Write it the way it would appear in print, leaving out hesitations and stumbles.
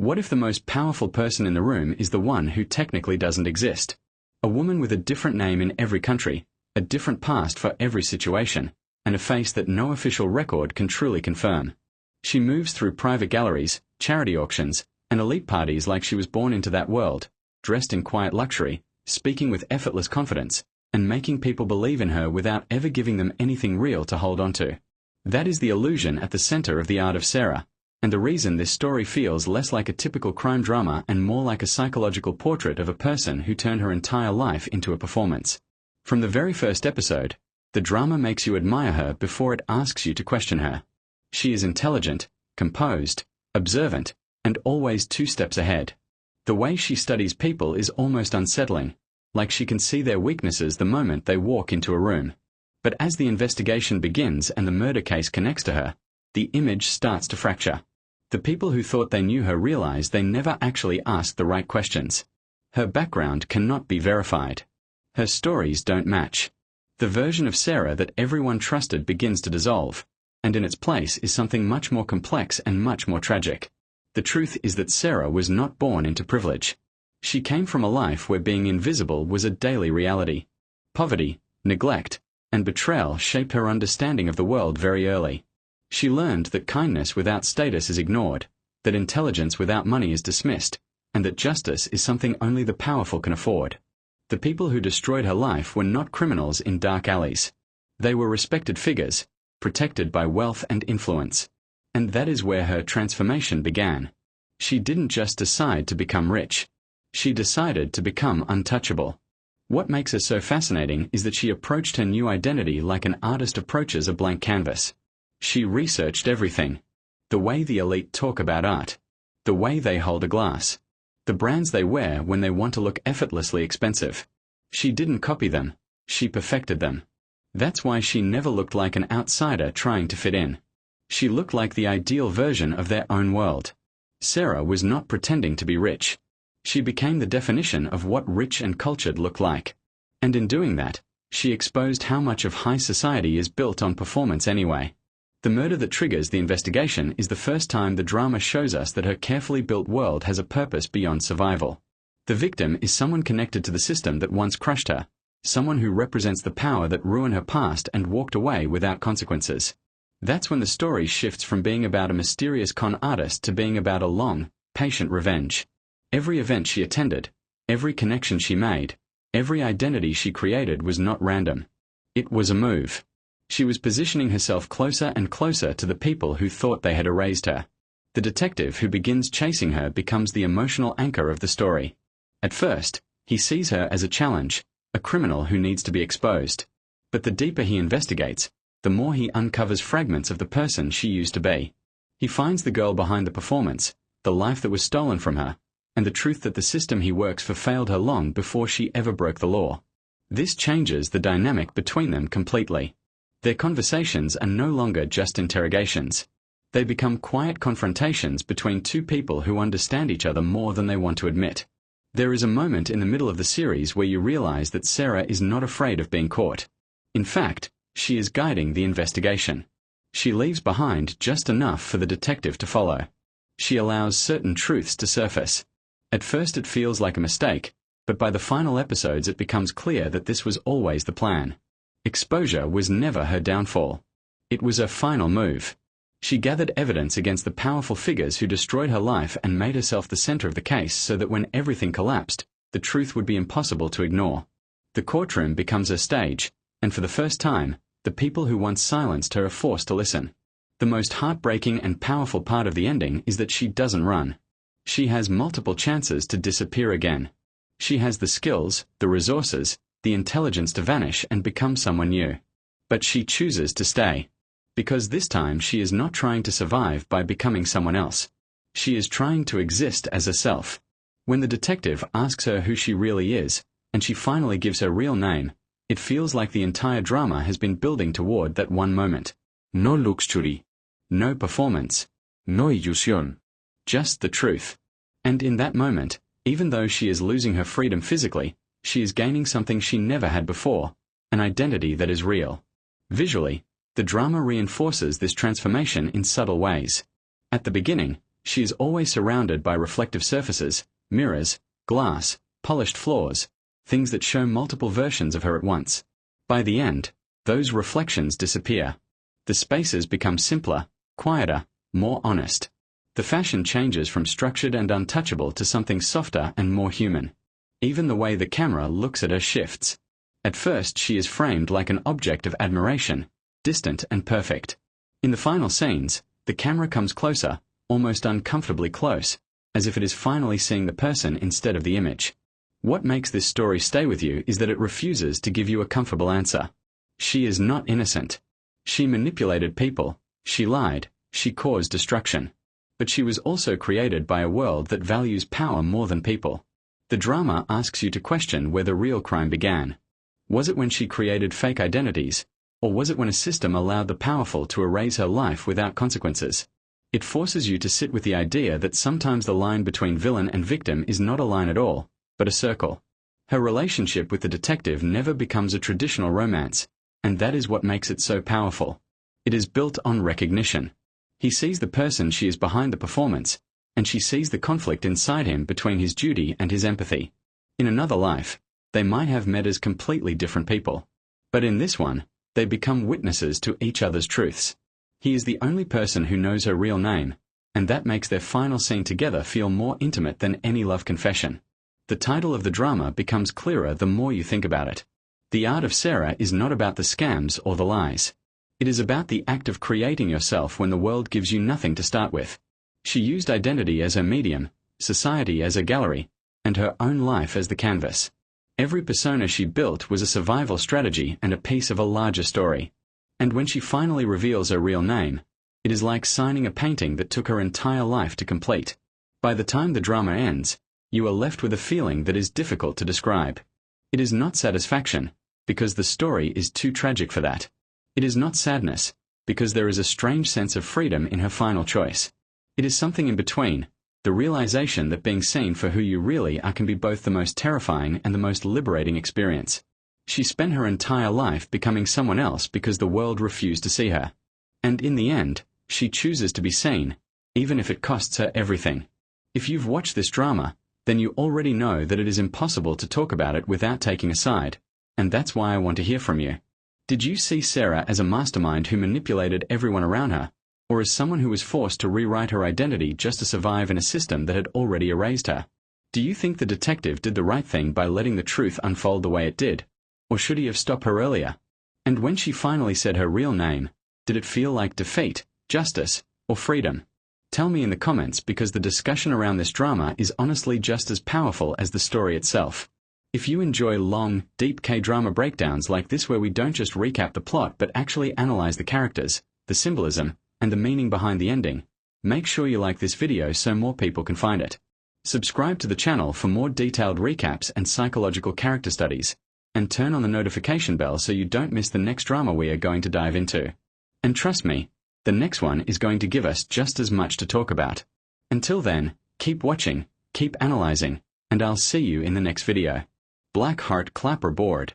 What if the most powerful person in the room is the one who technically doesn't exist? A woman with a different name in every country, a different past for every situation, and a face that no official record can truly confirm. She moves through private galleries, charity auctions, and elite parties like she was born into that world, dressed in quiet luxury, speaking with effortless confidence, and making people believe in her without ever giving them anything real to hold on to. That is the illusion at the center of the art of Sarah, and the reason this story feels less like a typical crime drama and more like a psychological portrait of a person who turned her entire life into a performance. From the very first episode, the drama makes you admire her before it asks you to question her. She is intelligent, composed, observant, and always 2 steps ahead. The way she studies people is almost unsettling, like she can see their weaknesses the moment they walk into a room. But as the investigation begins and the murder case connects to her, the image starts to fracture. The people who thought they knew her realize they never actually asked the right questions. Her background cannot be verified. Her stories don't match. The version of Sarah that everyone trusted begins to dissolve, and in its place is something much more complex and much more tragic. The truth is that Sarah was not born into privilege. She came from a life where being invisible was a daily reality. Poverty, neglect, and betrayal shaped her understanding of the world very early. She learned that kindness without status is ignored, that intelligence without money is dismissed, and that justice is something only the powerful can afford. The people who destroyed her life were not criminals in dark alleys. They were respected figures, protected by wealth and influence. And that is where her transformation began. She didn't just decide to become rich. She decided to become untouchable. What makes her so fascinating is that she approached her new identity like an artist approaches a blank canvas. She researched everything. The way the elite talk about art. The way they hold a glass. The brands they wear when they want to look effortlessly expensive. She didn't copy them. She perfected them. That's why she never looked like an outsider trying to fit in. She looked like the ideal version of their own world. Sarah was not pretending to be rich. She became the definition of what rich and cultured look like. And in doing that, she exposed how much of high society is built on performance anyway. The murder that triggers the investigation is the first time the drama shows us that her carefully built world has a purpose beyond survival. The victim is someone connected to the system that once crushed her, someone who represents the power that ruined her past and walked away without consequences. That's when the story shifts from being about a mysterious con artist to being about a long, patient revenge. Every event she attended, every connection she made, every identity she created was not random. It was a move. She was positioning herself closer and closer to the people who thought they had erased her. The detective who begins chasing her becomes the emotional anchor of the story. At first, he sees her as a challenge, a criminal who needs to be exposed. But the deeper he investigates, the more he uncovers fragments of the person she used to be. He finds the girl behind the performance, the life that was stolen from her, and the truth that the system he works for failed her long before she ever broke the law. This changes the dynamic between them completely. Their conversations are no longer just interrogations. They become quiet confrontations between 2 people who understand each other more than they want to admit. There is a moment in the middle of the series where you realize that Sarah is not afraid of being caught. In fact, she is guiding the investigation. She leaves behind just enough for the detective to follow. She allows certain truths to surface. At first it feels like a mistake, but by the final episodes it becomes clear that this was always the plan. Exposure was never her downfall. It was her final move. She gathered evidence against the powerful figures who destroyed her life and made herself the center of the case so that when everything collapsed, the truth would be impossible to ignore. The courtroom becomes her stage, and for the first time, the people who once silenced her are forced to listen. The most heartbreaking and powerful part of the ending is that she doesn't run. She has multiple chances to disappear again. She has the skills, the resources, the intelligence to vanish and become someone new. But she chooses to stay. Because this time she is not trying to survive by becoming someone else. She is trying to exist as herself. When the detective asks her who she really is, and she finally gives her real name, it feels like the entire drama has been building toward that one moment. No luxury. No performance. No illusion. Just the truth. And in that moment, even though she is losing her freedom physically, she is gaining something she never had before, an identity that is real. Visually, the drama reinforces this transformation in subtle ways. At the beginning, She is always surrounded by reflective surfaces, mirrors, glass, polished floors, things that show multiple versions of her at once. By the end, those reflections disappear. The spaces become simpler, quieter, more honest. The fashion changes from structured and untouchable to something softer and more human. Even the way the camera looks at her shifts. At first she is framed like an object of admiration, distant and perfect. In the final scenes, the camera comes closer, almost uncomfortably close, as if it is finally seeing the person instead of the image. What makes this story stay with you is that it refuses to give you a comfortable answer. She is not innocent. She manipulated people, she lied, she caused destruction. But she was also created by a world that values power more than people. The drama asks you to question where the real crime began. Was it when she created fake identities, or was it when a system allowed the powerful to erase her life without consequences? It forces you to sit with the idea that sometimes the line between villain and victim is not a line at all, but a circle. Her relationship with the detective never becomes a traditional romance, and that is what makes it so powerful. It is built on recognition. He sees the person she is behind the performance, and she sees the conflict inside him between his duty and his empathy. In another life, they might have met as completely different people. But in this one, they become witnesses to each other's truths. He is the only person who knows her real name, and that makes their final scene together feel more intimate than any love confession. The title of the drama becomes clearer the more you think about it. The Art of Sarah is not about the scams or the lies. It is about the act of creating yourself when the world gives you nothing to start with. She used identity as her medium, society as a gallery, and her own life as the canvas. Every persona she built was a survival strategy and a piece of a larger story. And when she finally reveals her real name, it is like signing a painting that took her entire life to complete. By the time the drama ends, you are left with a feeling that is difficult to describe. It is not satisfaction, because the story is too tragic for that. It is not sadness, because there is a strange sense of freedom in her final choice. It is something in between, the realization that being seen for who you really are can be both the most terrifying and the most liberating experience. She spent her entire life becoming someone else because the world refused to see her. And in the end, she chooses to be seen, even if it costs her everything. If you've watched this drama, then you already know that it is impossible to talk about it without taking a side, and that's why I want to hear from you. Did you see Sarah as a mastermind who manipulated everyone around her, or as someone who was forced to rewrite her identity just to survive in a system that had already erased her? Do you think the detective did the right thing by letting the truth unfold the way it did? Or should he have stopped her earlier? And when she finally said her real name, did it feel like defeat, justice, or freedom? Tell me in the comments, because the discussion around this drama is honestly just as powerful as the story itself. If you enjoy long, deep K-drama breakdowns like this where we don't just recap the plot but actually analyze the characters, the symbolism, and the meaning behind the ending, make sure you like this video so more people can find it. Subscribe to the channel for more detailed recaps and psychological character studies, and turn on the notification bell so you don't miss the next drama we are going to dive into. And trust me, the next one is going to give us just as much to talk about. Until then, keep watching, keep analyzing, and I'll see you in the next video. Blackheart Clapper Board.